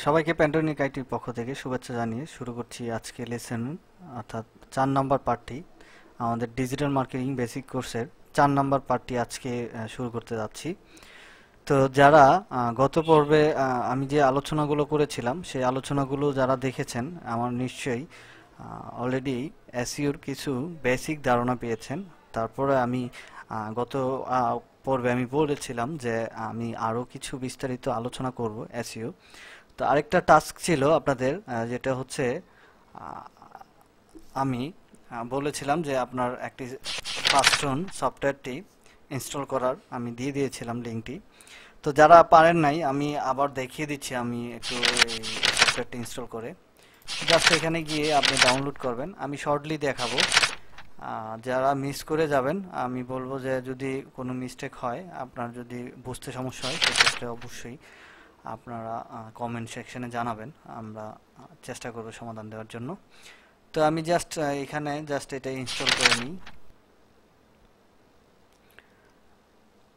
সবাইকে প্যান্ডোনিক আইটির পক্ষ থেকে শুভেচ্ছা জানিয়ে শুরু করছি আজকে লেসন, অর্থাৎ 4 নম্বর পার্টটি আমাদের ডিজিটাল মার্কেটিং বেসিক কোর্সের 4 নম্বর পার্টটি আজকে শুরু করতে যাচ্ছি। তো যারা গত পর্বে আমি যে আলোচনাগুলো করেছিলাম সেই আলোচনাগুলো যারা দেখেছেন আমার নিশ্চয়ই অলরেডি এসইওর কিছু বেসিক ধারণা পেয়েছেন। তারপরে আমি গত পর্বে আমি বলেছিলাম যে আমি আরও কিছু বিস্তারিত আলোচনা করব এসইও। তো আরেকটা টাস্ক ছিল আপনাদের, যেটা হচ্ছে আমি বলেছিলাম যে আপনার একটি ফাস্টন সফটওয়্যারটি ইনস্টল করার আমি দিয়ে দিয়েছিলাম লিঙ্কটি। তো যারা পারেন নাই আমি আবার দেখিয়ে দিচ্ছি, আমি একটু এই সফটওয়্যারটি ইনস্টল করে জাস্ট এখানে গিয়ে আপনি ডাউনলোড করবেন। আমি শর্টলি দেখাবো, যারা মিস করে যাবেন আমি বলবো যে যদি কোনো মিস্টেক হয়, আপনার যদি বুঝতে সমস্যা হয় সেক্ষেত্রে অবশ্যই আপনারা কমেন্ট সেকশনে জানাবেন, আমরা চেষ্টা করব সমাধান দেওয়ার জন্য। তো আমি জাস্ট এখানে জাস্ট এটা ইনস্টল করে নিই।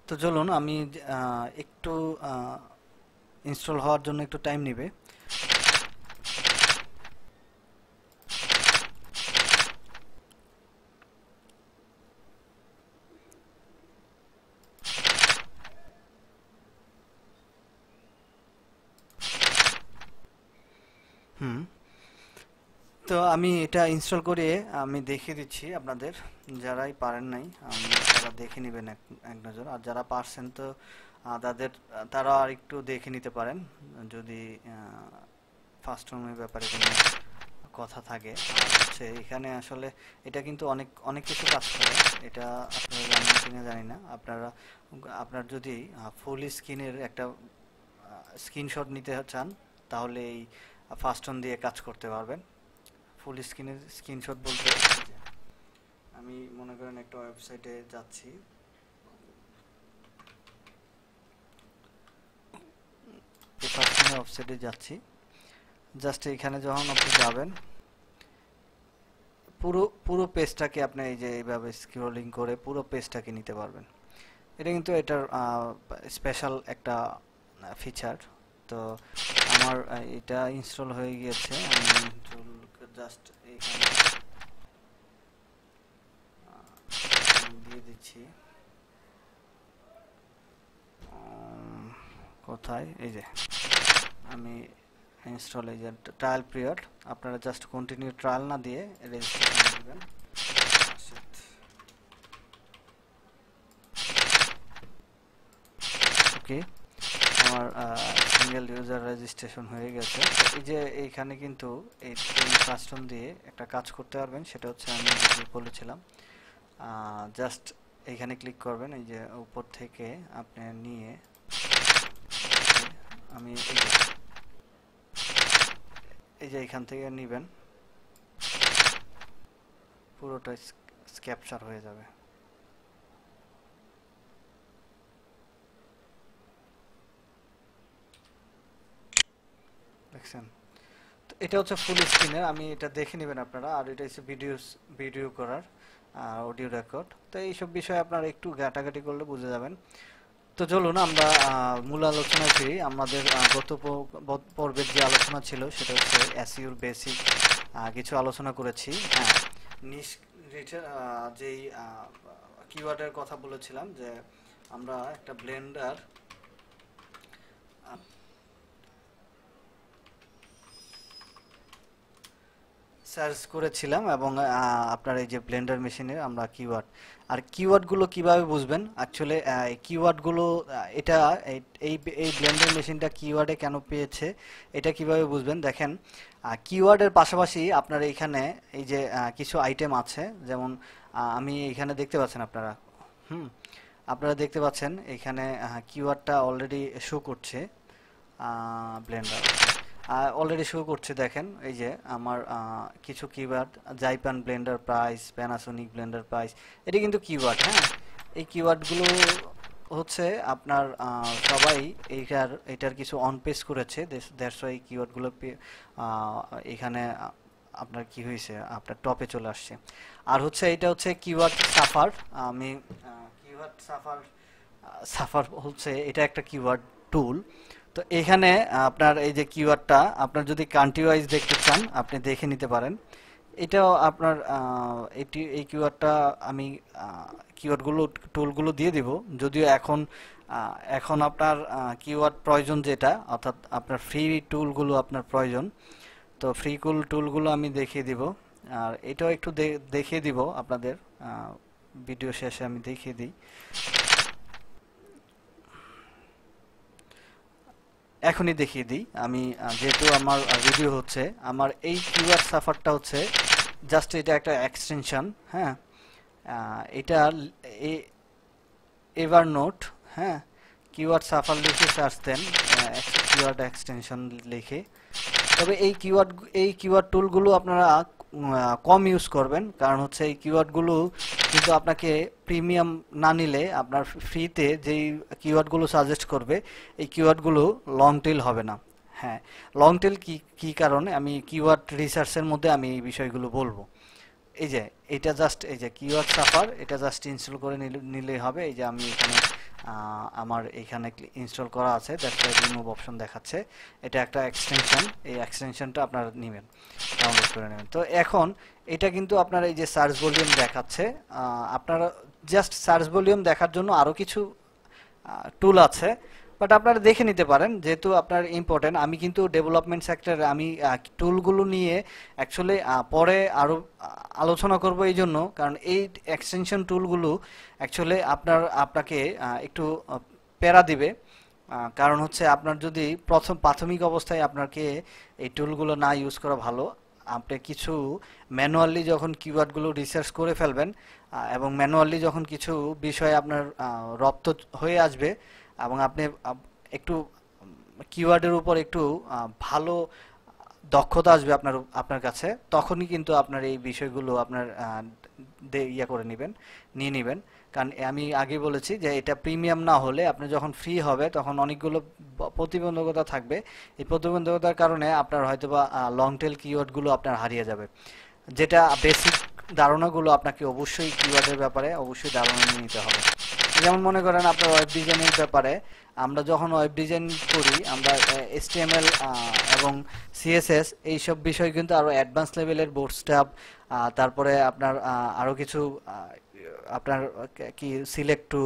তো চলুন আমি একটু ইনস্টল হওয়ার জন্য একটু টাইম নেবে। হুম, তো আমি এটা ইনস্টল করে আমি দেখিয়ে দিচ্ছি আপনাদের, যারাই পারেন নাই তারা দেখে নেবেন এক নজর, আর যারা পারছেন তো তারা আর একটু দেখে নিতে পারেন যদি ফার্স্ট রুমের ব্যাপারে কোনো কথা থাকে। আর হচ্ছে এখানে আসলে এটা কিন্তু অনেক অনেক কিছু কাজ করে, এটা আপনারা জানেন কিনা জানি না। আপনার যদি ফুল স্ক্রিনের একটা স্ক্রিনশট নিতে চান তাহলে এই ফাস্টন দিয়ে কাজ করতে পারবেন। ফুল স্ক্রিনের স্ক্রিনশট বলতে আমি মনে করেন একটা ওয়েবসাইটে যাচ্ছি, এই ফাস্টনের ওয়েবসাইটে যাচ্ছি। জাস্ট এখানে যখন আপনি যাবেন পুরো পুরো পেজটাকে আপনি এই যে এইভাবে স্ক্রলিং করে পুরো পেজটাকে নিতে পারবেন। এটা কিন্তু এটার স্পেশাল একটা ফিচার। তো আমার এটা ইনস্টল হয়ে গিয়েছে, আমি জাস্ট এইখানে দিয়ে দিচ্ছি। কোথায়, এই যে আমি ইনস্টল, এই যে ট্রায়াল পিরিয়ড, আপনারা জাস্ট কন্টিনিউ ট্রায়াল না দিয়ে রেজিস্ট্রেশন দিবেন। ওকে, আমার সিঙ্গেল ইউজার রেজিস্ট্রেশন হয়ে গেছে। এই যে এইখানে কিন্তু এই কাস্টম দিয়ে একটা কাজ করতে পারবেন, সেটা হচ্ছে আমি যে বলেছিলাম, জাস্ট এইখানে ক্লিক করবেন, এই যে উপর থেকে আপনি নিয়ে আমি এই যে এখান থেকে নেবেন, পুরোটা ক্যাপচার হয়ে যাবে। দেখছেন, তো এটা হচ্ছে ফুল স্ক্রিনের, আমি এটা দেখে নেবেন আপনারা। আর এটা হচ্ছে ভিডিও করার অডিও রেকর্ড। তো এইসব বিষয়ে আপনারা একটু ঘাটাঘাটি করলে বুঝে যাবেন। তো চলুন আমরা মূল আলোচনায় ফিরি। আমাদের গত পর্বের যে আলোচনা ছিল সেটা হচ্ছে এসইওর বেসিক কিছু আলোচনা করেছি। হ্যাঁ, যেই কিওয়ার্ডের কথা বলেছিলাম যে আমরা একটা ব্লেন্ডার সার্চ করেছিলাম, এবং আপনার এই যে ব্লেন্ডার মেশিনের আমরা কিওয়ার্ড, আর কিওয়ার্ডগুলো কিভাবে বুঝবেন অ্যাকচুয়ালি, এই কিওয়ার্ডগুলো এটা এই এই ব্লেন্ডার মেশিনটা কিওয়ার্ডে কেন পেয়েছে এটা কিভাবে বুঝবেন দেখেন। কিওয়ার্ডের পাশাপাশি আপনার এইখানে এই যে কিছু আইটেম আছে, যেমন আমি এখানে দেখতে পাচ্ছেন আপনারা, আপনারা দেখতে পাচ্ছেন এখানে কিওয়ার্ডটা অলরেডি শো করছে, ব্লেন্ডার অলরেডি শো করছে। দেখেন এই যে আমার কিছু keyword, Jaipan blender price, Panasonic blender price, এটি কিন্তু কিওয়ার্ড। হ্যাঁ, এই কিওয়ার্ডগুলো হচ্ছে আপনার সবাই এটার কিছু অন পেজ করেছে, দ্যাটস ওয়াই কিওয়ার্ডগুলো এখানে আপনার কি হয়েছে, আপনার টপে চলে আসছে। আর হচ্ছে এটা হচ্ছে কিওয়ার্ড সাফার, আমি কিওয়ার্ড সাফার হচ্ছে এটা একটা কিওয়ার্ড টুল। তো এখানে আপনার এই যে কিওয়ার্ডটা আপনার যদি কান্ট্রি ওয়াইজ দেখতে চান আপনি দেখে নিতে পারেন। এটাও আপনার এই কিওয়ার্ডটা আমি কিওয়ার্ডগুলো টুলগুলো দিয়ে দিব, যদিও এখন আপনার কিওয়ার্ড প্রয়োজন যেটা, অর্থাৎ আপনার ফ্রি টুলগুলো আপনার প্রয়োজন। তো ফ্রি টুলগুলো আমি দেখিয়ে দিব, আর এটাও একটু দেখিয়ে দিব আপনাদের ভিডিও শেষে আমি দেখিয়ে দিই। এখনই দেখিয়ে দিই আমি, যেহেতু আমার ভিডিও হচ্ছে। আমার এই কিওয়ার্ড সাফারটা হচ্ছে জাস্ট এটা একটা এক্সটেনশন, হ্যাঁ। এটা এভারনোট, হ্যাঁ, কিওয়ার্ড সাফার লিখে সার্চ দেন, কিওয়ার্ড এক্সটেনশন লিখে। তবে এই কিওয়ার্ড টুলগুলো আপনারা কম ইউজ করবেন, কারণ হচ্ছে এই কিওয়ার্ডগুলো কিন্তু আপনাকে প্রিমিয়াম না নিলে আপনার ফ্রিতে যেই কিওয়ার্ডগুলো সাজেস্ট করবে এই কিওয়ার্ডগুলো লং টেল হবে না। হ্যাঁ, লং টেল কি কারণে আমি কিওয়ার্ড রিসার্চের মধ্যে আমি এই বিষয়গুলো বলবো। এই যে এটা জাস্ট এই যে কিওয়ার্ড সাফার, এটা জাস্ট ইনস্টল করে নিলেই হবে। এই যে আমি এখানে আমার এখানে ইনস্টল করা আছে, দ্যাটস ওয়াই রিমুভ অপশন দেখাচ্ছে। এটা একটা এক্সটেনশন, এই এক্সটেনশনটা আপনারা নেবেন, ডাউনলোড করে নেবেন। তো এখন এটা কিন্তু আপনার এই যে সার্চ ভলিউম দেখাচ্ছে, আপনারা জাস্ট সার্চ ভলিউম দেখার জন্য আরও কিছু টুল আছে, বাট আপনারা দেখে নিতে পারেন যেহেতু আপনার ইম্পর্টেন্ট। আমি কিন্তু ডেভেলপমেন্ট সেক্টরে আমি টুলগুলো নিয়ে অ্যাকচুয়ালি পরে আরও আলোচনা করব, এই জন্য কারণ এই এক্সটেনশন টুলগুলো অ্যাকচুয়ালি আপনাকে একটু প্যারা দিবে। কারণ হচ্ছে আপনার যদি প্রাথমিক অবস্থায় আপনাকে এই টুলগুলো না ইউজ করা ভালো। আপনি কিছু ম্যানুয়ালি যখন কিওয়ার্ডগুলো রিসার্চ করে ফেলবেন এবং ম্যানুয়ালি যখন কিছু বিষয় আপনার রপ্ত হয়ে আসবে এবং আপনি একটু কিওয়ার্ডের উপর একটু ভালো দক্ষতা আসবে আপনার কাছে, তখনই কিন্তু আপনার এই বিষয়গুলো আপনার নিয়ে নেবেন। কারণ আমি আগে বলেছি যে এটা প্রিমিয়াম না হলে আপনি যখন ফ্রি হবে তখন অনেকগুলো প্রতিবন্ধকতা থাকবে। এই প্রতিবন্ধকতার কারণে আপনার হয়তোবা লং টেল কিওয়ার্ডগুলো আপনার হারিয়ে যাবে। যেটা বেসিক ধারণাগুলো আপনাকে অবশ্যই কিওয়ার্ডের ব্যাপারে অবশ্যই ধারণা নিয়ে নিতে হবে। যেমন মনে করেন আপনার ওয়েব ডিজাইনের ব্যাপারে, আমরা যখন ওয়েব ডিজাইন করি আমরা HTML এবং CSS এইসব বিষয় কিন্তু আরও অ্যাডভান্স লেভেলের বুটস্ট্র্যাপ, তারপরে আপনার আরও কিছু আপনার কি সিলেক্ট টু,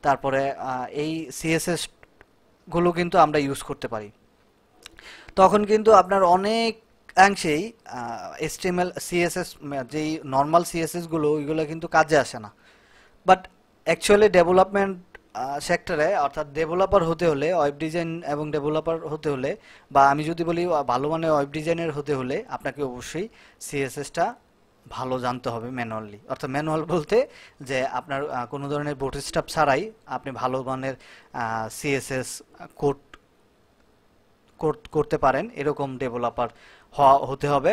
তারপরে এই CSS গুলো কিন্তু আমরা ইউজ করতে পারি। তখন কিন্তু আপনার অনেকাংশেই HTML CSS যেই নর্মাল CSS গুলো ওইগুলো কিন্তু কাজে আসে না। বাট অ্যাকচুয়ালি ডেভেলপমেন্ট সেক্টরে অর্থাৎ ডেভেলপার হতে হলে, ওয়েব ডিজাইন এবং ডেভেলপার হতে হলে, বা আমি যদি বলি ভালো মানের ওয়েব ডিজাইনার হতে হলে আপনাকে অবশ্যই CSSটা ভালো জানতে হবে ম্যানুয়ালি। অর্থাৎ ম্যানুয়াল বলতে যে আপনার কোনো ধরনের বুটস্ট্র্যাপ ছাড়াই আপনি ভালো মানের CSS কোড করতে পারেন এরকম ডেভেলপার হতে হবে,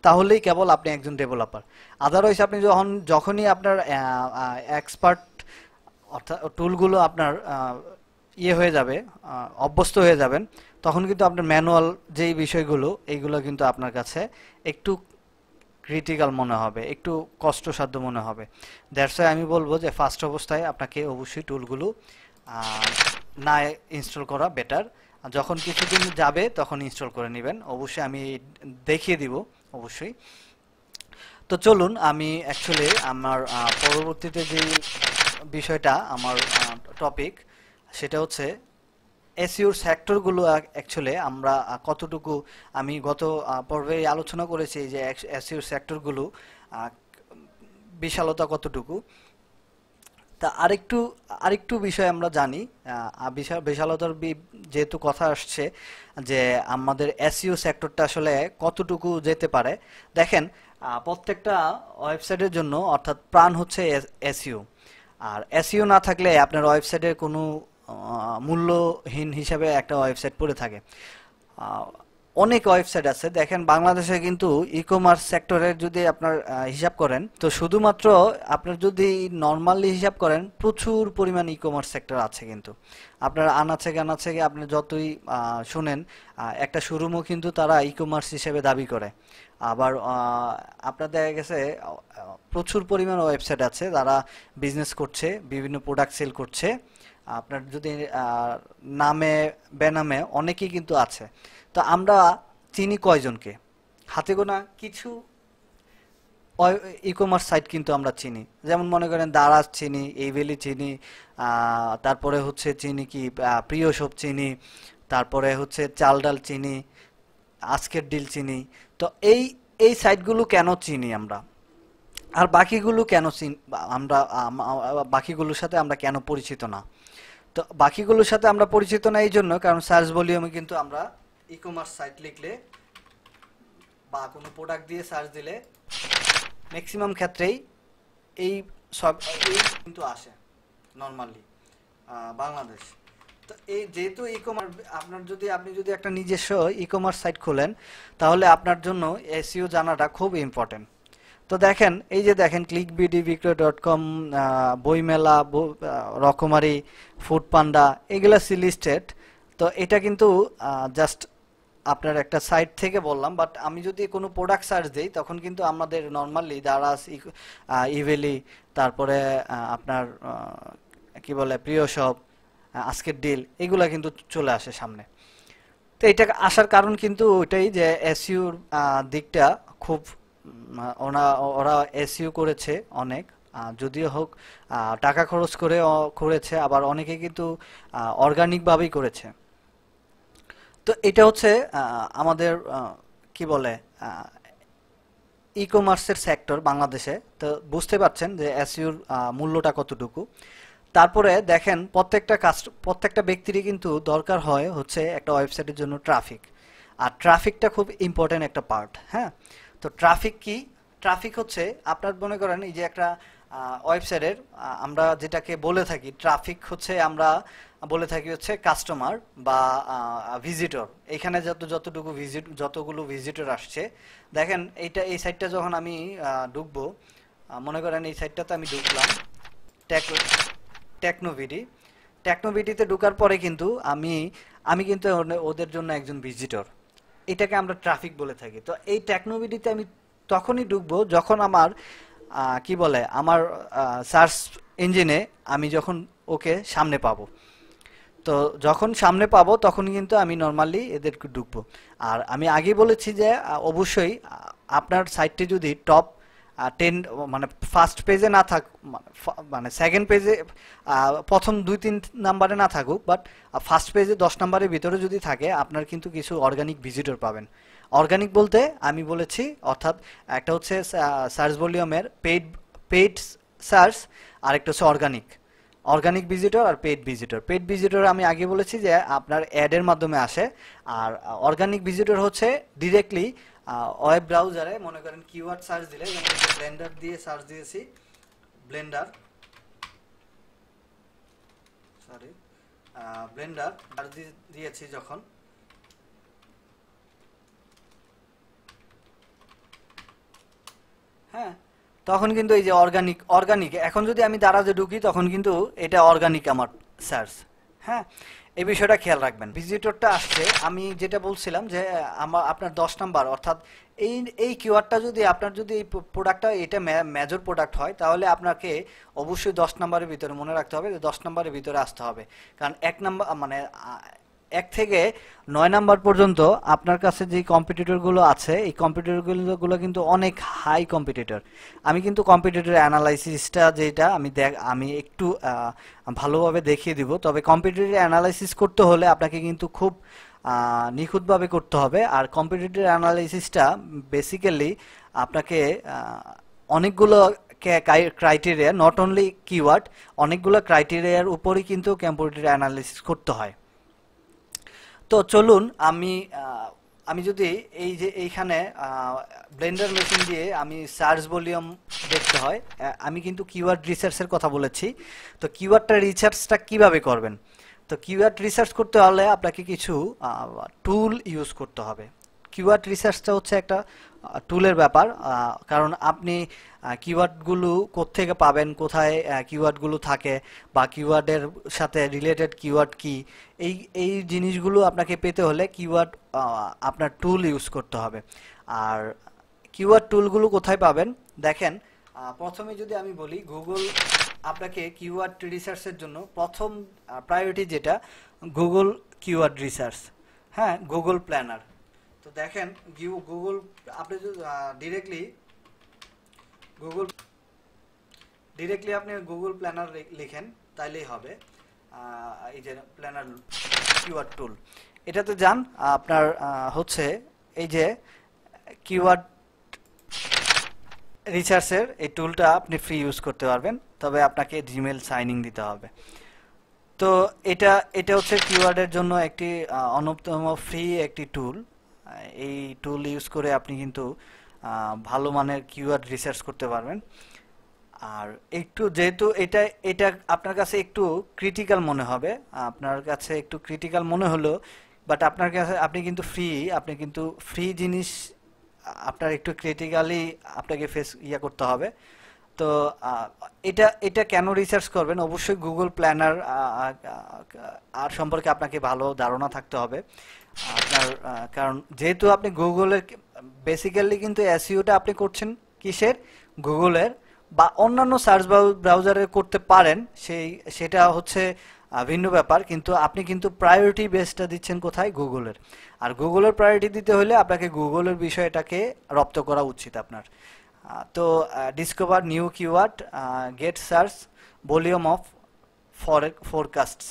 তাহলেই কেবল আপনি একজন ডেভেলপার। আদারওয়াইজ আপনি যখনই আপনার এক্সপার্ট অর্থাৎ টুলগুলো আপনার হয়ে যাবে, অভ্যস্ত হয়ে যাবেন, তখন কিন্তু আপনার ম্যানুয়াল যেই বিষয়গুলো এইগুলো কিন্তু আপনার কাছে একটু ক্রিটিক্যাল মনে হবে, একটু কষ্টসাধ্য মনে হবে। দ্যাটস ওয়াই আমি বলবো যে ফার্স্ট অবস্থায় আপনাকে অবশ্যই টুলগুলো না ইনস্টল করা বেটার। যখন কিছুদিন যাবে তখন ইনস্টল করে নেবেন, অবশ্যই আমি দেখিয়ে দিব অবশ্যই। তো চলুন আমি অ্যাকচুয়ালি আমার পরবর্তীতে যে বিষয়টা আমার টপিক সেটা হচ্ছে এসইওর সেক্টরগুলো। অ্যাকচুয়ালি আমরা কতটুকু, আমি গত পর্বে আলোচনা করেছি যে এসইওর সেক্টরগুলো বিশালতা কতটুকু। তা আরেকটু বিষয় আমরা জানি, বিশালতার যেহেতু কথা আসছে যে আমাদের এসইও সেক্টরটা আসলে কতটুকু যেতে পারে। দেখেন, প্রত্যেকটা ওয়েবসাইটের জন্য অর্থাৎ প্রাণ হচ্ছে এসইও, আর এসইও না থাকলে আপনার ওয়েবসাইটের কোনো মূল্যহীন হিসাবে একটা ওয়েবসাইট পড়ে থাকে। অনেক ওয়েবসাইট আছে, দেখেন বাংলাদেশে কিন্তু ই কমার্স সেক্টরের যদি আপনার হিসাব করেন, তো শুধুমাত্র আপনার যদি নর্মালি হিসাব করেন প্রচুর পরিমাণ ই কমার্স সেক্টর আছে। কিন্তু আপনার আনাচে কানাচে আপনি যতই শুনেন, একটা শোরুমও কিন্তু তারা ই কমার্স হিসেবে দাবি করে। আবার আপনার দেখা গেছে প্রচুর পরিমাণ ওয়েবসাইট আছে যারা বিজনেস করছে, বিভিন্ন প্রোডাক্ট সেল করছে, আপনার যদি নামে বেনামে অনেকেই কিন্তু আছে। তো আমরা চিনি কয়জনকে? হাতে গোনা কিছু ই কমার্স সাইট কিন্তু আমরা চিনি, যেমন মনে করেন দারাজ চিনি, এইভেলি চিনি, তারপরে হচ্ছে চিনি কি প্রিয় সব চিনি, তারপরে হচ্ছে চাল ডাল চিনি, আজকের ডিল চিনি। তো এই সাইটগুলো কেন চিনি আমরা, আর বাকিগুলো কেন আমরা বাকিগুলোর সাথে আমরা কেন পরিচিত না? তো বাকিগুলোর সাথে আমরা পরিচিত না এই জন্য কারণ সার্চ ভলিউমে কিন্তু আমরা ই কমার্স সাইট লিখলে বা কোনো প্রোডাক্ট দিয়ে সার্চ দিলে ম্যাক্সিমাম ক্ষেত্রেই এই সব এই কিন্তু আসে নর্মালি বাংলাদেশ। তো এই যেহেতু ই কমার্স আপনি যদি একটা নিজস্ব ই কমার্স সাইট খোলেন তাহলে আপনার জন্য এসইও জানাটা খুব ইম্পর্টেন্ট। তো দেখেন এই যে দেখেন ক্লিকবিডি, বিক্রয়.com, বইমেলা, রকমারি, ফুড পান্ডা, এগুলা লিস্টেড। তো এটা কিন্তু জাস্ট আপনার একটা সাইট থেকে বললাম, বাট আমি যদি কোনো প্রোডাক্ট সার্চ দিই তখন কিন্তু আমাদের নর্মালি দারাজ, ইভেলি, তারপরে আপনার কি বলে প্রিয় সব, আজকের ডিল, এগুলা কিন্তু চলে আসে সামনে। তো এটা আসার কারণ কিন্তু ওইটাই যে এসইউর দিকটা খুব ওরা এসইউ করেছে অনেক, যদিও হোক টাকা খরচ করে করেছে, আবার অনেকে কিন্তু অর্গানিক ভাবেই করেছে। তো এটা হচ্ছে আমাদের কি বলে ই কমার্সের সেক্টর বাংলাদেশে। তো বুঝতে পারছেন যে এসইউর মূল্যটা কতটুকু। তারপরে দেখেন প্রত্যেকটা ব্যক্তিরই কিন্তু দরকার হয় হচ্ছে একটা ওয়েবসাইটের জন্য ট্রাফিক, আর ট্রাফিকটা খুব ইম্পর্টেন্ট একটা পার্ট। হ্যাঁ, তো ট্রাফিক কি? ট্রাফিক হচ্ছে আপনার মনে করেন এই যে একটা ওয়েবসাইটের আমরা যেটাকে বলে থাকি ট্রাফিক হচ্ছে আমরা বলে থাকি হচ্ছে কাস্টমার বা ভিজিটর। এখানে যতগুলো ভিজিটর আসছে, দেখেন এই সাইটটা যখন আমি ঢুকবো, মনে করেন এই সাইটটাতে আমি ঢুকলাম টেকনোভিডিতে ঢোকার পরে কিন্তু আমি কিন্তু ওদের জন্য একজন ভিজিটর, এটাকে আমরা ট্রাফিক বলে থাকি। তো এই টেকনোভিডিতে আমি তখনই ঢুকবো যখন আমার কি বলে আমার সার্চ ইঞ্জিনে আমি যখন ওকে সামনে পাবো। তো যখন সামনে পাবো তখন কিন্তু আমি নর্মালি এদেরকে ঢুকবো। আর আমি আগেই বলেছি যে অবশ্যই আপনার সাইটটি যদি টপ 10 মানে ফার্স্ট পেজে না থাক, মানে সেকেন্ড পেজে প্রথম 2-3 নাম্বারে না থাকুক, বাট ফার্স্ট পেজে 10 নাম্বারের ভিতরে যদি থাকে, আপনার কিন্তু কিছু অর্গানিক ভিজিটর পাবেন। অর্গানিক বলতে আমি বলেছি অর্থাৎ একটা হচ্ছে সার্চ ভলিউমের পেইড সার্চ, আর একটা হচ্ছে অর্গানিক ভিজিটর আর পেইড ভিজিটর আমি আগে বলেছি যে আপনার অ্যাডের মাধ্যমে আসে, আর অর্গানিক ভিজিটর হচ্ছে ডিরেক্টলি ওয়েব ব্রাউজারে মনে করেন কিওয়ার্ড সার্চ দিলে, যেমন ব্লেন্ডার দিয়ে সার্চ দিয়েছি, ব্লেন্ডার সার্চ দিয়েছি যখন, হ্যাঁ, তখন কিন্তু এই যে অর্গানিক এখন যদি আমি দারাজে ঢুকি তখন কিন্তু এটা অর্গানিক আমার সার্চ। হ্যাঁ, এই বিষয়টা খেয়াল রাখবেন। ভিজিটরটা আসছে, আমি যেটা বলছিলাম যে আপনার 10 নাম্বার, অর্থাৎ এই কিওয়ার্ডটা যদি আপনার যদি এই প্রোডাক্টটা এটা মেজর প্রোডাক্ট হয় তাহলে আপনাকে অবশ্যই 10 নাম্বারের ভিতরে মনে রাখতে হবে যে 10 নাম্বারের ভিতরে আসতে হবে। কারণ 1 নাম্বার মানে 1 থেকে 9 নাম্বার পর্যন্ত আপনার কাছে যে কম্পিটিটরগুলো আছে, এই কম্পিটিটরগুলো কিন্তু অনেক হাই কম্পিটিটর। আমি কিন্তু কম্পিটিটর অ্যানালাইসিসটা যেটা আমি একটু ভালোভাবে দেখিয়ে দিব। তবে কম্পিটিটর অ্যানালাইসিস করতে হলে আপনাকে কিন্তু খুব নিখুঁতভাবে করতে হবে। আর কম্পিটিটর অ্যানালাইসিসটা বেসিক্যালি আপনাকে অনেকগুলো ক্রাইটেরিয়া, নট অনলি কিওয়ার্ড, অনেকগুলো ক্রাইটেরিয়ার উপরই কিন্তু কম্পিটিটর অ্যানালাইসিস করতে হয়। তো চলুন আমি যদি এই যে এইখানে ব্লেন্ডার মেশিন দিয়ে আমি সার্চ ভলিউম দেখতে হয়, আমি কিন্তু কিওয়ার্ড রিসার্চের কথা বলেছি। তো কিওয়ার্ডটা রিসার্চটা কিভাবে করবেন? তো কিওয়ার্ড রিসার্চ করতে হলে আপনাকে কিছু টুল ইউজ করতে হবে। কিওয়ার্ড রিসার্চটা হচ্ছে একটা টুলের ব্যাপার, কারণ আপনি কিওয়ার্ডগুলো কোত্থেকে পাবেন, কোথায় কিওয়ার্ডগুলো থাকে, বা কিওয়ার্ডের সাথে রিলেটেড কিওয়ার্ড কি, এই জিনিসগুলো আপনাকে পেতে হলে কিওয়ার্ড আপনার টুল ইউজ করতে হবে। আর কিওয়ার্ড টুলগুলো কোথায় পাবেন দেখেন, প্রথমে যদি আমি বলি আপনাকে কিওয়ার্ড রিসার্চের জন্য প্রথম প্রায়োরিটি যেটা গুগল কিওয়ার্ড রিসার্চ, হ্যাঁ, গুগল প্ল্যানার। তো দেখেন গুগল, আপনি যদি গুগল ডিরেক্টলি আপনি গুগল প্ল্যানার লিখেন তাইলেই হবে। এই যে প্ল্যানার কিওয়ার্ড টুল, এটাতে যান, আপনার হচ্ছে এই যে কিওয়ার্ড রিসার্চের এই টুলটা আপনি ফ্রি ইউজ করতে পারবেন, তবে আপনাকে জিমেল সাইন ইন দিতে হবে। তো এটা এটা হচ্ছে কিওয়ার্ডের জন্য একটি অন্যতম ফ্রি একটি টুল। এই টুল ইউজ করে আপনি কিন্তু ভালো মানের কিওয়ার্ড রিসার্চ করতে পারবেন। আর একটু যেহেতু এটা এটা আপনার কাছে একটু ক্রিটিক্যাল মনে হবে, আপনার কাছে একটু ক্রিটিক্যাল মনে হলো, বাট আপনার কাছে আপনি কিন্তু ফ্রি জিনিস আপনার একটু ক্রিটিক্যালি আপনাকে করতে হবে। তো এটা এটা কেন রিসার্চ করবেন, অবশ্যই গুগল প্ল্যানার আর সম্পর্কে আপনাকে ভালো ধারণা থাকতে হবে আপনার, কারণ যেহেতু আপনি গুগলের বেসিক্যালি কিন্তু এসইওটা আপনি করছেন কিসের, গুগলের বা অন্যান্য সার্চ ব্রাউজারে করতে পারেন, সেটা হচ্ছে ভিন্ন ব্যাপার, কিন্তু আপনি কিন্তু প্রায়োরিটি বেসটা দিচ্ছেন কোথায়, গুগলের। আর গুগলের প্রায়োরিটি দিতে হলে আপনাকে গুগলের বিষয়টাকে রপ্ত করা উচিত আপনার। তো discover new keyword, get search, volume of forecasts.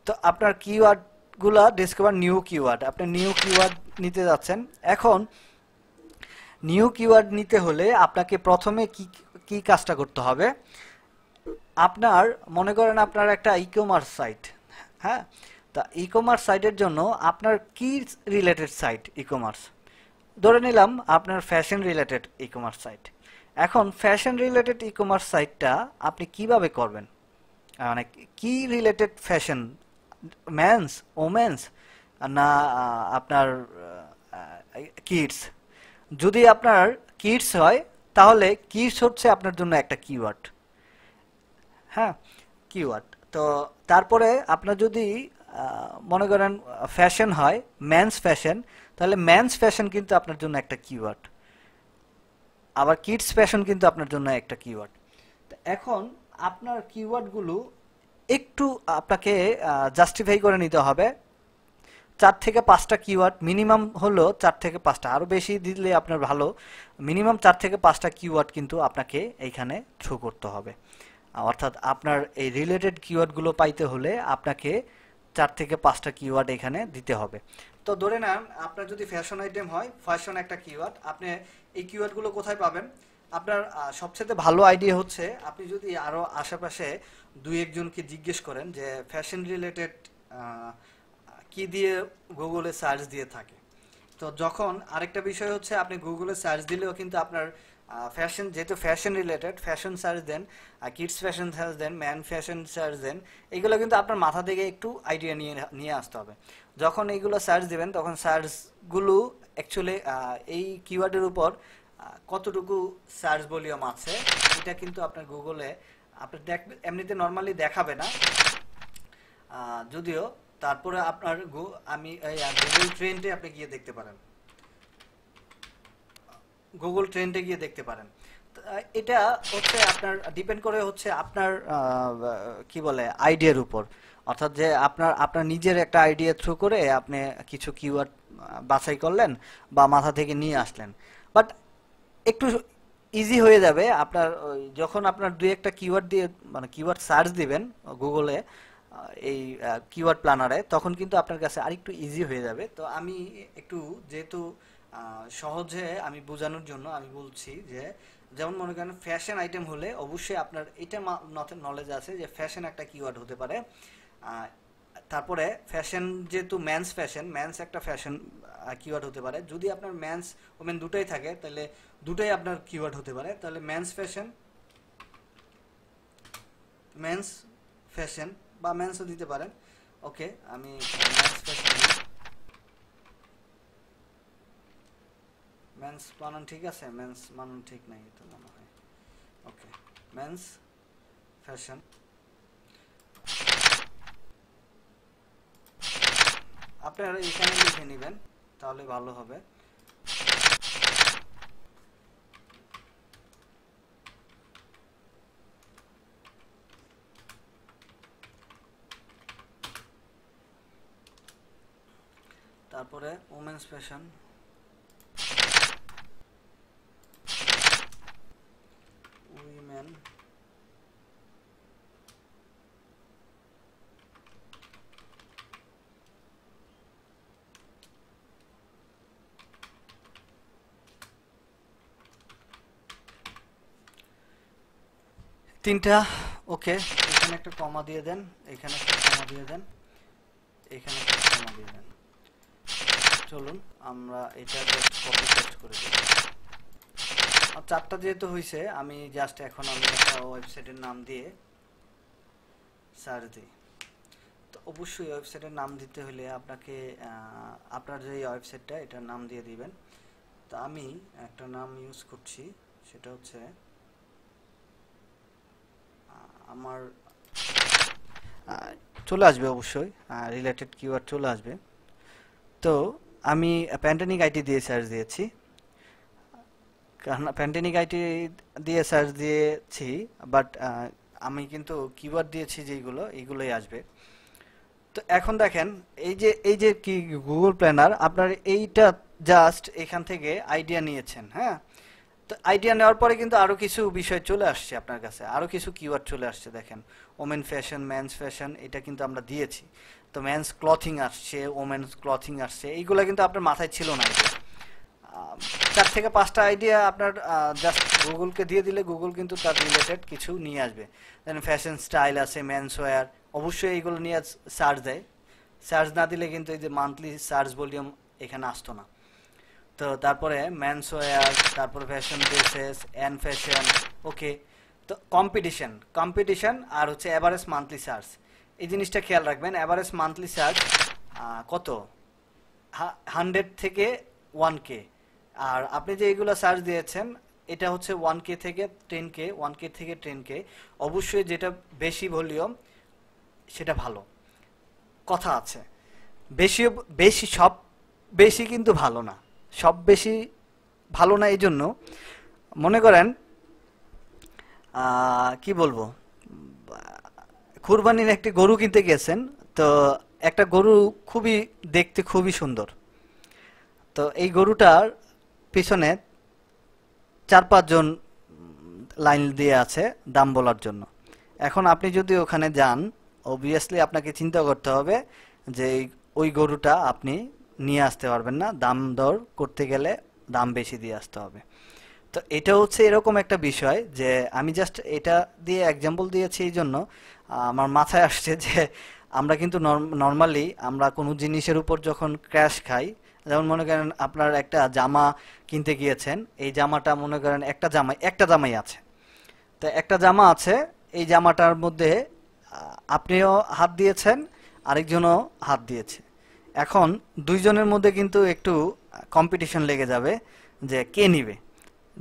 তো আপনার কিওয়ার্ডগুলা ডিসকভার নিউ কিওয়ার্ড, আপনি নিউ কিওয়ার্ড নিতে যাচ্ছেন। এখন নিউ কিওয়ার্ড নিতে হলে আপনাকে প্রথমে কি কাজটা করতে হবে, আপনার মনে করেন আপনার একটা ই কমার্স সাইট, হ্যাঁ, তা ই কমার্স সাইটের জন্য আপনার কি রিলেটেড সাইট, ই কমার্স ধরে নিলাম আপনার fashion related e commerce site. এখন ফ্যাশন রিলেটেড ই কমার্স সাইটটা আপনি কিভাবে করবেন, মানে কি রিলেটেড ফ্যাশন, মেন্স, ওমেন্স, না আপনার কিডস। যদি আপনার কিডস হয় তাহলে কিডস হচ্ছে আপনার জন্য একটা কিওয়ার্ড, হ্যাঁ, কিওয়ার্ড। তো তারপরে আপনার যদি মনে করেন ফ্যাশন হয়, মেন্স ফ্যাশন, তাহলে মেন্স ফ্যাশন কিন্তু আপনার জন্য একটা কিওয়ার্ড, আবার কিডস ফ্যাশন কিন্তু আপনার জন্য একটা কিওয়ার্ড। এখন আপনার কিওয়ার্ডগুলো একটু আপনাকে জাস্টিফাই করে নিতে হবে। 4 থেকে 5টা কিওয়ার্ড মিনিমাম হলো, 4 থেকে 5টা, আরও বেশি দিলে আপনার ভালো, মিনিমাম 4 থেকে 5টা কিওয়ার্ড কিন্তু আপনাকে এইখানে থ্রো করতে হবে। অর্থাৎ আপনার এই রিলেটেড কিওয়ার্ডগুলো পাইতে হলে আপনাকে 4 থেকে 5টা কিওয়ার্ড এখানে দিতে হবে। তো ধরে নেন আপনার যদি ফ্যাশন আইটেম হয়, ফ্যাশন একটা কিওয়ার্ড, আপনি এই কিওয়ার্ডগুলো কোথায় পাবেন, আপনার সবচেয়ে ভালো আইডিয়া হচ্ছে আপনি যদি আরও আশেপাশে 2-1জনকে জিজ্ঞেস করেন যে ফ্যাশন রিলেটেড কি দিয়ে গুগলে সার্চ দিয়ে থাকে। তো যখন আরেকটা বিষয় হচ্ছে আপনি গুগলে সার্চ দিলেও কিন্তু আপনার ফ্যাশন, যেহেতু ফ্যাশন রিলেটেড, ফ্যাশন সার্চ দেন, কিডস ফ্যাশন সার্চ দেন, ম্যান ফ্যাশন সার্চ দেন, এগুলো কিন্তু আপনার মাথা থেকে একটু আইডিয়া নিয়ে আসতে হবে। যখন এইগুলো সার্চ দেবেন তখন সার্চগুলো অ্যাকচুয়ালি এই কিওয়ার্ডের উপর কতটুকু সার্চ ভলিউম আছে এটা কিন্তু আপনার গুগলে আপনি এমনিতে নর্মালি দেখাবে না, যদিও তারপরে আপনার আমি গুগল ট্রেন্ডে আপনি গিয়ে দেখতে পারেন, গুগল ট্রেন্ডে গিয়ে দেখতে পারেন। এটা হচ্ছে আপনার ডিপেন্ড করে হচ্ছে আপনার কি বলে আইডিয়ার উপর, অর্থাৎ যে আপনার নিজের একটা আইডিয়া থ্রু করে আপনি কিছু কিওয়ার্ড বাছাই করলেন বা মাথা থেকে নিয়ে আসলেন, বাট একটু ইজি হয়ে যাবে আপনার যখন আপনার 2-1টা কিওয়ার্ড দিয়ে মানে কিওয়ার্ড সার্চ দিবেন গুগলে এই কিওয়ার্ড প্ল্যানারে, তখন কিন্তু আপনার কাছে আরেকটু ইজি হয়ে যাবে। তো আমি একটু যেহেতু সহজে আমি বোঝানোর জন্য আমি বলছি যে যেমন মনে করেন ফ্যাশন আইটেম হলে অবশ্যই আপনার এটা নলেজ আছে যে ফ্যাশন একটা কিওয়ার্ড হতে পারে। তারপরে ফ্যাশন যেহেতু মেন্স একটা ফ্যাশন কিওয়ার্ড হতে পারে, যদি আপনার মেন্স ওমেন দুটাই থাকে তাহলে দুটাই আপনার কিওয়ার্ড হতে পারে। তাহলে মেন্স ফ্যাশন বা মেন্সও দিতে পারেন। ওকে, আমি মেন্স ফ্যাশন, মেন্স বানান ঠিক আছে, মেন্স বানান ঠিক নাই তো মনে হয়। ওকে, মেন্স ফ্যাশন, আপনারা এখানে লিখে নেবেন তাহলে ভালো হবে। তারপরে ওমেন্স ফ্যাশন, উইমেন, তিনটা। ওকে, এখানে একটা কমা দিয়ে দেন, এখানে একটা কমা দিয়ে দেন, এখানে একটা কমা দিয়ে দেন। চলুন আমরা এটা জাস্ট কপি পেস্ট করে দিই। আর চারটা যেহেতু হয়েছে, আমি জাস্ট এখন আমি একটা ওয়েবসাইটের নাম দিয়ে সার্চ দিই। তো অবশ্যই ওয়েবসাইটের নাম দিতে হলে আপনাকে আপনার যে ওয়েবসাইটটা এটার নাম দিয়ে দিবেন। তো আমি একটা নাম ইউজ করছি, সেটা হচ্ছে আমার চলে আসবে অবশ্যই রিলেটেড কিওয়ার্ড চলে আসবে। তো আমি প্যান্ডেমিক আইটি দিয়ে সার্চ দিয়েছি, কারণ প্যান্ডেমিক আইটি দিয়ে সার্চ দিয়েছি, বাট আমি কিন্তু কিওয়ার্ড দিয়েছি যেগুলো, এইগুলোই আসবে। তো এখন দেখেন এই যে কি গুগল প্ল্যানার, আপনার এইটা জাস্ট এখান থেকে আইডিয়া নিয়েছেন। হ্যাঁ, তো আইডিয়া নেওয়ার পরে কিন্তু আরো কিছু বিষয় চলে আসছে আপনার কাছে, আরো কিছু কিওয়ার্ড চলে আসছে। দেখেন ওমেন ফ্যাশন, মেন্স ফ্যাশন, এটা কিন্তু আমরা দিয়েছি। তো মেন্স ক্লথিং আসছে, ওমেন্স ক্লথিং আসছে, এইগুলো কিন্তু আপনার মাথায় ছিল না। 4 থেকে 5টা আইডিয়া আপনার জাস্ট গুগলকে দিয়ে দিলে গুগল কিন্তু তার রিলেটেড কিছু নিয়ে আসবে। দেন ফ্যাশন স্টাইল আছে, মেন্স ওয়্যার, অবশ্যই এইগুলো নিয়ে সার্চ দেয়। সার্চ না দিলে কিন্তু এই যে মান্থলি সার্চ ভলিউম এখানে আসতো না। তো তারপরে মেন্স ওয়্যার, তারপরে ফ্যাশন ড্রেসেস অ্যান্ড ফ্যাশন। ওকে, তো কম্পিটিশন আর হচ্ছে অ্যাভারেজ মান্থলি সার্চ, এই জিনিসটা খেয়াল রাখবেন। অ্যাভারেজ মান্থলি সার্চ কত, 100 থেকে 1K। আর আপনি যে এইগুলো সার্চ দিয়েছেন এটা হচ্ছে 1K থেকে 10K, 1K থেকে 10K। অবশ্যই যেটা বেশি ভলিউম সেটা ভালো। কথা আছে, বেশি বেশি সব বেশি কিন্তু ভালো না, সব বেশি ভালো না। এই জন্য মনে করেন কি বলবো, কুরবানির একটি গরু কিনতে গেছেন, তো একটা গরু দেখতে খুবই সুন্দর। তো এই গরুটার পিছনে 4-5 জন লাইন দিয়ে আছে দাম বলার জন্য। এখন আপনি যদি ওখানে যান, অবভিয়াসলি আপনাকে চিন্তা করতে হবে যে ওই গরুটা আপনি নিয়ে আসতে পারবেন না, দাম দর করতে গেলে দাম বেশি দিয়ে আসতে হবে। তো এটা হচ্ছে এরকম একটা বিষয় যে আমি জাস্ট এটা দিয়ে এক্সাম্পল দিয়েছি, এই জন্য আমার মাথায় আসছে যে আমরা কিন্তু নর্মালি আমরা কোনো জিনিসের উপর যখন ক্র্যাশ খাই, যেমন মনে করেন আপনার একটা জামা কিনতে গিয়েছেন, এই জামাটা মনে করেন একটা জামাই আছে। তো একটা জামা আছে, এই জামাটার মধ্যে আপনিও হাত দিয়েছেন, আরেকজনও হাত দিয়েছে। এখন দুইজনের মধ্যে কিন্তু একটু কম্পিটিশন লেগে যাবে যে কে নিবে।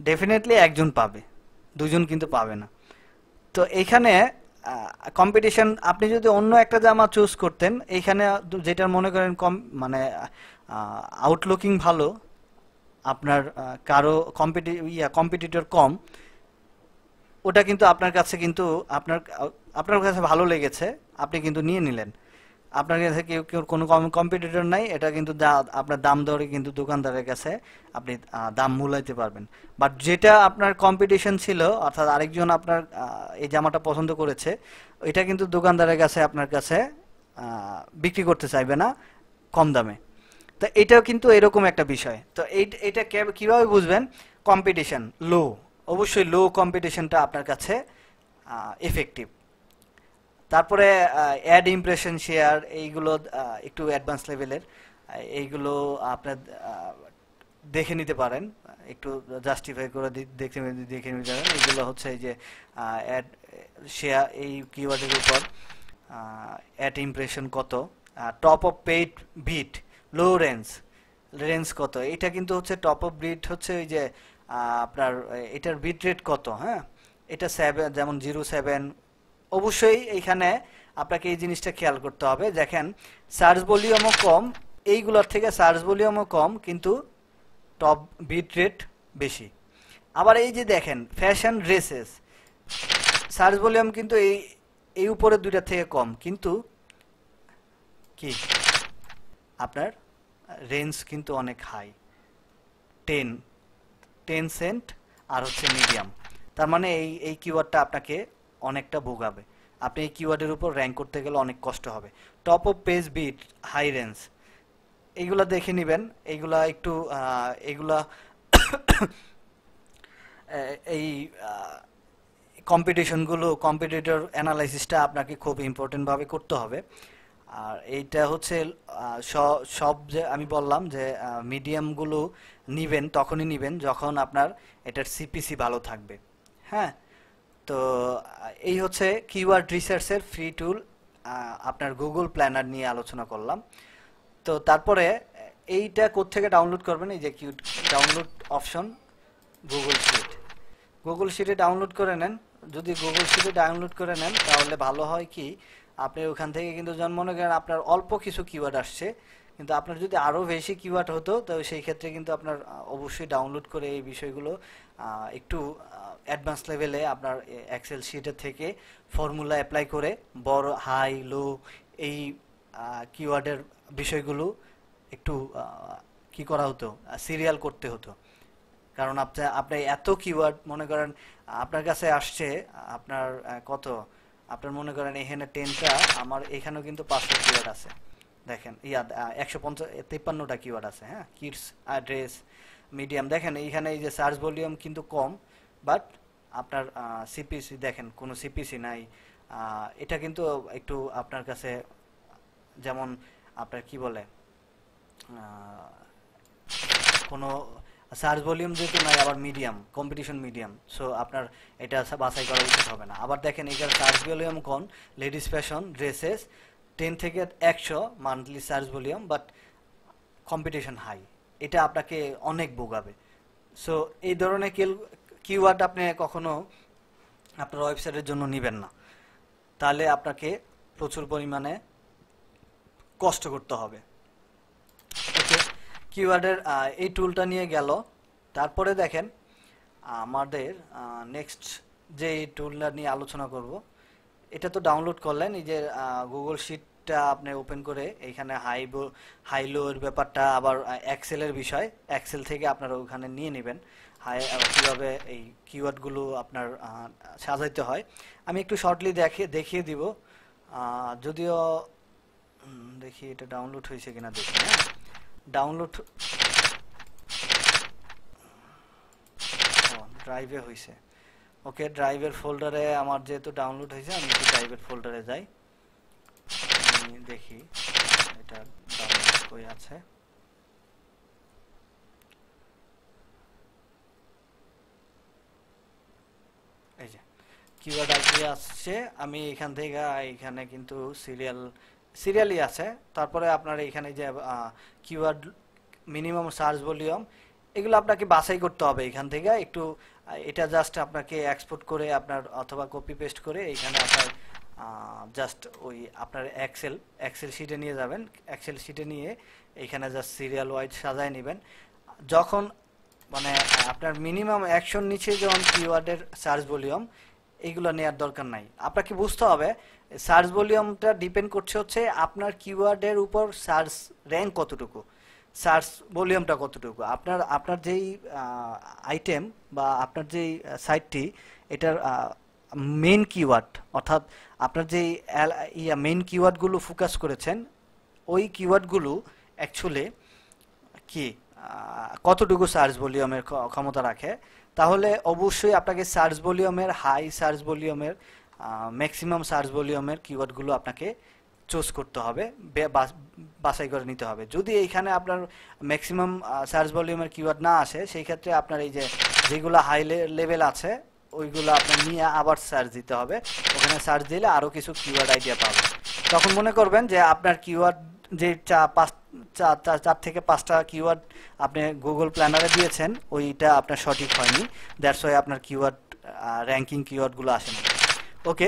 ডেফিনেটলি একজন পাবে, দুজন কিন্তু পাবে না। তো এইখানে কম্পিটিশন, আপনি যদি অন্য একটা জামা চুজ করতেন, এইখানে যেটা মনে করেন কম মানে আউটলুকিং ভালো, আপনার কারো কম্পিটিটর কম, ওটা কিন্তু আপনার কাছে কিন্তু আপনার কাছে ভালো লেগেছে, আপনি কিন্তু নিয়ে নিলেন। আপনার কাছে কেউ কোনো কম্পিটিটর নাই, এটা কিন্তু আপনার দাম দরে কিন্তু দোকানদারের কাছে আপনি দাম মূলাইতে পারবেন। বাট যেটা আপনার কম্পিটিশন ছিল, অর্থাৎ আরেকজন আপনার এই জামাটা পছন্দ করেছে, এটা কিন্তু দোকানদারের কাছে আপনার কাছে বিক্রি করতে চাইবে না কম দামে। তো এটাও কিন্তু এরকম একটা বিষয়। তো এটা কিভাবে বুঝবেন কম্পিটিশন লো? অবশ্যই লো কম্পিটিশনটা আপনার কাছে এফেক্টিভ। তারপরে অ্যাড ইমপ্রেশন শেয়ার, এইগুলো একটু অ্যাডভান্স লেভেলের, এইগুলো আপনার দেখে নিতে পারেন, একটু জাস্টিফাই করে দেখে নিতে পারেন। এইগুলো হচ্ছে এই যে অ্যাড শেয়ার, এই কিওয়ার্ডের উপর অ্যাড ইমপ্রেশন কত, top of page bid, low range কত, এটা কিন্তু হচ্ছে টপ অফ বিট হচ্ছে ওই যে আপনার এটার বিট রেট কত। হ্যাঁ, এটা 7, যেমন 07। অবশ্যই এইখানে আপনাকে এই জিনিসটা খেয়াল করতে হবে। দেখেন সার্চ ভলিউমও কম, এইগুলোর থেকে সার্চ ভলিউমও কম, কিন্তু টপ বিট রেট বেশি। আবার এই যে দেখেন ফ্যাশন ড্রেসেস, সার্চ ভলিউম কিন্তু এই উপরে দুইটা থেকে কম, কিন্তু কি আপনার রেঞ্জ কিন্তু অনেক হাই, 10 10 সেন্ট আর হচ্ছে মিডিয়াম। তার মানে এই কিওয়ার্ডটা আপনাকে অনেকটা ভোগাবে, আপনি এই কিওয়ার্ডের উপর র্যাঙ্ক করতে গেলে অনেক কষ্ট হবে। Top of page bid, high range, এইগুলা দেখে নেবেন। এইগুলা একটু এইগুলা এই কম্পিটিশনগুলো, কম্পিটিটর অ্যানালাইসিসটা আপনাকে খুব ইম্পর্টেন্টভাবে করতে হবে। আর এইটা হচ্ছে সব যে আমি বললাম যে মিডিয়ামগুলো নিবেন তখনই নিবেন যখন আপনার এটার সিপিসি ভালো থাকবে। হ্যাঁ, তো এই হচ্ছে কিওয়ার্ড রিসার্চের ফ্রি টুল, আপনার গুগল প্ল্যানার নিয়ে আলোচনা করলাম। তো তারপরে এইটা কোত্থেকে ডাউনলোড করবেন, এই যে download option, Google sheet, Google শিটে ডাউনলোড করে নেন। যদি গুগল শিটে ডাউনলোড করে নেন তাহলে ভালো হয় কি, আপনি ওখান থেকে কিন্তু মনে করেন আপনার অল্প কিছু কিওয়ার্ড আসছে, কিন্তু আপনার যদি আরও বেশি কিওয়ার্ড হতো তো সেই ক্ষেত্রে কিন্তু আপনার অবশ্যই ডাউনলোড করে এই বিষয়গুলো একটু অ্যাডভান্স লেভেলে আপনার এক্সেল শিটের থেকে ফর্মুলা অ্যাপ্লাই করে বড়, হাই, লো এই কিওয়ার্ডের বিষয়গুলো একটু কি করা হতো, সিরিয়াল করতে হতো। কারণ আপনি এত কিওয়ার্ড মনে করেন আপনার কাছে আসছে, আপনার কত, আপনার মনে করেন এখানে 10টা, আমার এখানেও কিন্তু 500 কিওয়ার্ড আছে। দেখেন 153টা কিওয়ার্ড আছে। হ্যাঁ, কিডস, অ্যাড্রেস, মিডিয়াম, দেখেন এইখানে এই যে সার্চ ভলিউম কিন্তু কম, বাট আপনার সিপিসি দেখেন কোনো সিপিসি নাই। এটা কিন্তু একটু আপনার কাছে যেমন আপনার কি বলে কোনো সার্চ ভলিউম যেহেতু নাই, আবার মিডিয়াম, কম্পিটিশন মিডিয়াম, সো আপনার এটা বাছাই করা উচিত হবে না। আবার দেখেন এখানে সার্চ ভলিউম কোন, লেডিস ফ্যাশন, ড্রেসেস, 10 থেকে 100 monthly search volume, but competition high, এটা আপনাকে অনেক ভোগাবে। সো এই ধরনের কিওয়ার্ড আপনি কখনো আপনার ওয়েবসাইটের জন্য নেবেন না, তাহলে আপনাকে প্রচুর পরিমাণে কষ্ট করতে হবে। ওকে, কিওয়ার্ডের এই টুলটা নিয়ে গেল। তারপরে দেখেন আমাদের নেক্সট যে টুলটা নিয়ে আলোচনা করব, এটা তো ডাউনলোড করলেন, এই যে গুগল শিটটা আপনি ওপেন করে এইখানে হাই লো এর ব্যাপারটা, আবার এক্সেলের বিষয়, এক্সেল থেকে আপনারা ওখানে নিয়ে নেবেন কীভাবে এই কিওয়ার্ডগুলো আপনার সাজাইতে হয়। আমি একটু শর্টলি দেখিয়ে দিব, যদিও দেখি এটা ডাউনলোড হয়েছে কিনা দেখি। হ্যাঁ, ডাউনলোড ড্রাইভে হয়েছে। ওকে, ড্রাইভের ফোল্ডারে আমার যেহেতু ডাউনলোড হয়েছে, আমি একটু ড্রাইভের ফোল্ডারে যাই, আমি দেখি এটা ডাউনলোড হয়ে আছে। এই যে কিওয়ার্ড আইডি আসছে, আমি এখান থেকে এখানে কিন্তু সিরিয়ালই আছে। তারপরে আপনার এখানে যে কিওয়ার্ড মিনিমাম সার্চ ভলিউম, এগুলো আপনাকে বাছাই করতে হবে এখান থেকে একটু। এটা জাস্ট আপনাকে এক্সপোর্ট করে আপনার অথবা কপি পেস্ট করে এখানে আপনার জাস্ট ওই আপনার এক্সেল শিটে নিয়ে যাবেন। এক্সেল শিটে নিয়ে এখানে জাস্ট সিরিয়াল ওয়াইজ সাজায় নেবেন। যখন মানে আপনার মিনিমাম 100 নিচে যখন কিওয়ার্ডের সার্চ ভলিউম, এইগুলো নেওয়ার দরকার নাই। আপনাকে বুঝতে হবে সার্চ ভলিউমটা ডিপেন্ড করছে হচ্ছে আপনার কিওয়ার্ডের উপর সার্চ র্যাঙ্ক কতটুকু, সার্চ ভলিউমটা কতটুকু। আপনার যেই আইটেম বা আপনার যেই সাইটটি, এটার মেইন কিওয়ার্ড, অর্থাৎ আপনার যেই মেইন কিওয়ার্ডগুলো ফোকাস করেছেন, ওই কিওয়ার্ডগুলো অ্যাকচুয়ালি কি কতটুকু সার্চ ভলিউমের ক্ষমতা রাখে, তাহলে অবশ্যই আপনাকে সার্চ ভলিউমের, হাই সার্চ ভলিউমের, ম্যাক্সিমাম সার্চ ভলিউমের কিওয়ার্ডগুলো আপনাকে চুজ করতে হবে, বাছাই করে নিতে হবে। যদি এইখানে আপনার ম্যাক্সিমাম সার্চ ভলিউমের কিওয়ার্ড না আসে, সেই ক্ষেত্রে আপনার এই যে যেগুলো হাই লেভেল আছে ওইগুলো আপনার নিয়ে আবার সার্চ দিতে হবে। ওখানে সার্চ দিলে আরও কিছু কিওয়ার্ড আইডিয়া পাবেন। তখন মনে করবেন যে আপনার কিওয়ার্ড যে 4 থেকে 5টা কিওয়ার্ড আপনি গুগল প্ল্যানারে দিয়েছেন, ওইটা আপনার সঠিক হয়নি, দ্যাটস ওয়াই আপনার কিওয়ার্ড র্যাঙ্কিং কিওয়ার্ডগুলো আসে না। ওকে,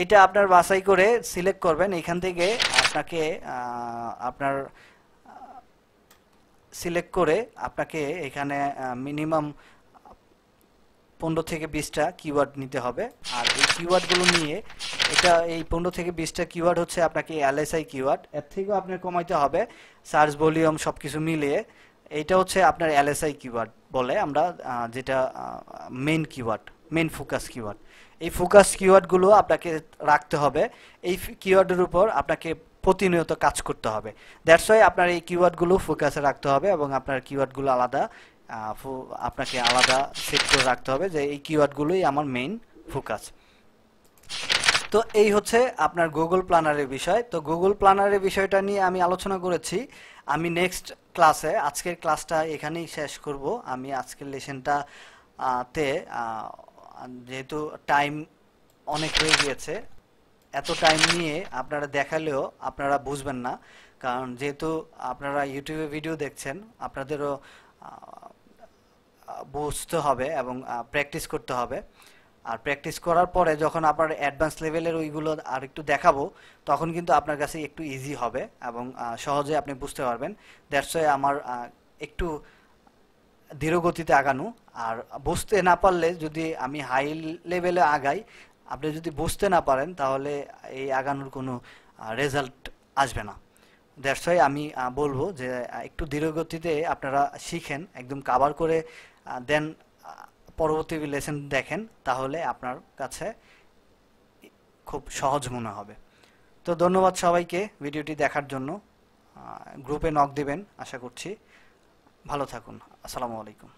এটা আপনার বাছাই করে সিলেক্ট করবেন। এখান থেকে আপনাকে আপনার সিলেক্ট করে আপনাকে এখানে মিনিমাম 15 থেকে 20টা কিওয়ার্ড নিতে হবে। আর এই কিওয়ার্ডগুলো নিয়ে এই 15 থেকে 20টা কিওয়ার্ড হচ্ছে আপনাকে এলএসআই কিওয়ার্ড, এর থেকেও আপনার কমাইতে হবে সার্চ ভলিউম সবকিছু মিলিয়ে। এইটা হচ্ছে আপনার এলএসআই কিওয়ার্ড বলে আমরা, যেটা main keyword, main focus keyword. এই ফোকাস কিওয়ার্ডগুলো আপনাকে রাখতে হবে, এই কিওয়ার্ডের উপর আপনাকে প্রতিনিয়ত কাজ করতে হবে। দ্যাটস ওয়াই আপনার এই কিওয়ার্ডগুলো ফোকাসে রাখতে হবে এবং আপনার কিওয়ার্ডগুলো আলাদা আপনাকে আলাদা সেট করে রাখতে হবে যে এই কিওয়ার্ডগুলোই আমার মেইন ফোকাস। তো এই হচ্ছে আপনার গুগল প্ল্যানারের বিষয়। তো গুগল প্ল্যানারের বিষয়টা নিয়ে আমি আলোচনা করেছি। আমি নেক্সট ক্লাসে, আজকের ক্লাসটা এখানেই শেষ করব। আমি আজকের লেসনটা তে যেহেতু টাইম অনেক হয়ে গিয়েছে, এত টাইম নিয়ে আপনারা দেখালেও আপনারা বুঝবেন না, কারণ যেহেতু আপনারা ইউটিউবে ভিডিও দেখছেন, আপনাদেরও বুঝতে হবে এবং প্র্যাকটিস করতে হবে। আর প্র্যাকটিস করার পরে যখন আপনার অ্যাডভান্স লেভেলের ওইগুলো আর একটু দেখাবো, তখন কিন্তু আপনার কাছে একটু ইজি হবে এবং সহজে আপনি বুঝতে পারবেন। দ্যাটস ওয়াই আমার একটু ধীর গতিতে আগানো। আর বুঝতে না পারলে, যদি আমি হাই লেভেলে আগাই, আপনি যদি বুঝতে না পারেন, তাহলে এই আগানোর কোনো রেজাল্ট আসবে না। দ্যাটস ওয়াই আমি বলবো যে একটু ধীর গতিতে আপনারা শিখেন, একদম কাভার করে দেন পরবর্তী লেসন দেখেন, তাহলে আপনার কাছে খুব সহজ মনে হবে। তো ধন্যবাদ সবাইকে ভিডিওটি দেখার জন্য। গ্রুপে নক দিবেন আশা করছি। ভালো থাকুন। আসসালামু আলাইকুম।